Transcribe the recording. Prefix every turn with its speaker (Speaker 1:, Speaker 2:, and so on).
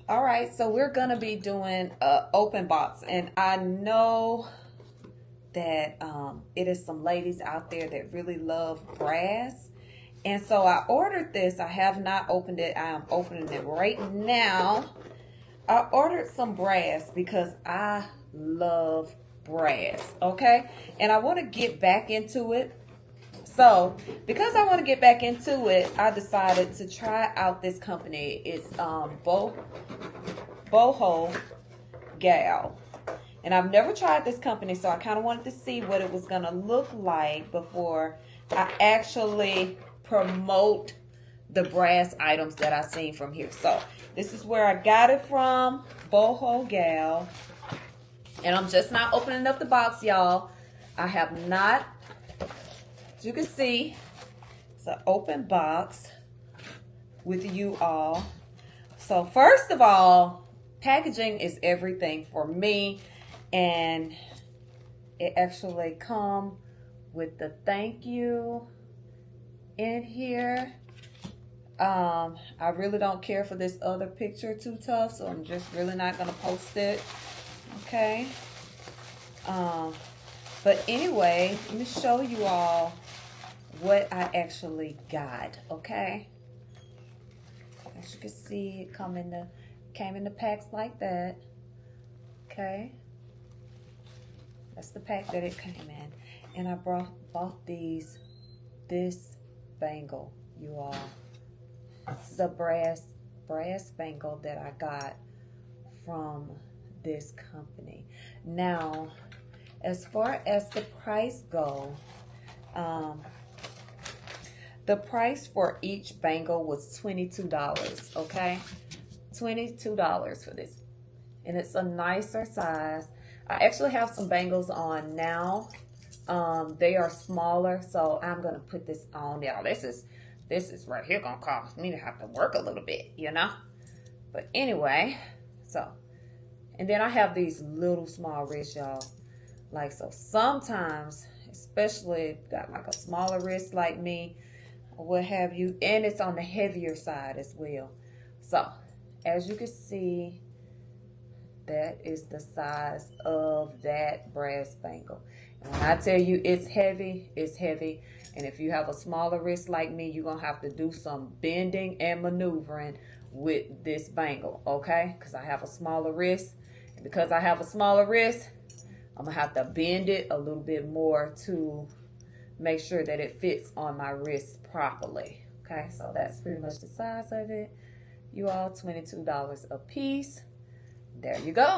Speaker 1: All right, so we're gonna be doing a open box, and I know that it is some ladies out there that really love brass, and so I ordered this. I have not opened it. I am opening it right now. I ordered some brass because I love brass, okay? And I want to get back into it. So, because I want to get back into it, I decided to try out this company. It's Boho Gal. And I've never tried this company, so I kind of wanted to see what it was going to look like before I actually promote the brass items that I've seen from here. So, this is where I got it from, Boho Gal. And I'm just not opening up the box, y'all. I have not, as you can see, it's an open box with you all. So first of all, packaging is everything for me, and it actually comes with the thank you in here. I really don't care for this other picture too tough, so I'm just really not gonna post it. Okay. But anyway, let me show you all what I actually got. Okay. As you can see, it came in the packs like that. Okay. That's the pack that it came in. And I bought this bangle, you all. This is a brass bangle that I got from this company. Now, as far as the price go, the price for each bangle was $22, okay? $22 for this. And it's a nicer size. I actually have some bangles on now. They are smaller, so I'm gonna put this on there. This is right here gonna cause me to have to work a little bit, you know? But anyway, so, and then I have these little small wrists, y'all. Like, so sometimes, especially got like a smaller wrist like me, or what have you, and it's on the heavier side as well. So, as you can see, that is the size of that brass bangle. And when I tell you it's heavy, it's heavy. And if you have a smaller wrist like me, you're going to have to do some bending and maneuvering with this bangle, okay? Because I have a smaller wrist. And because I have a smaller wrist, I'm going to have to bend it a little bit more to make sure that it fits on my wrist properly. Okay, so that's pretty much the size of it. You all, $22 a piece. There you go.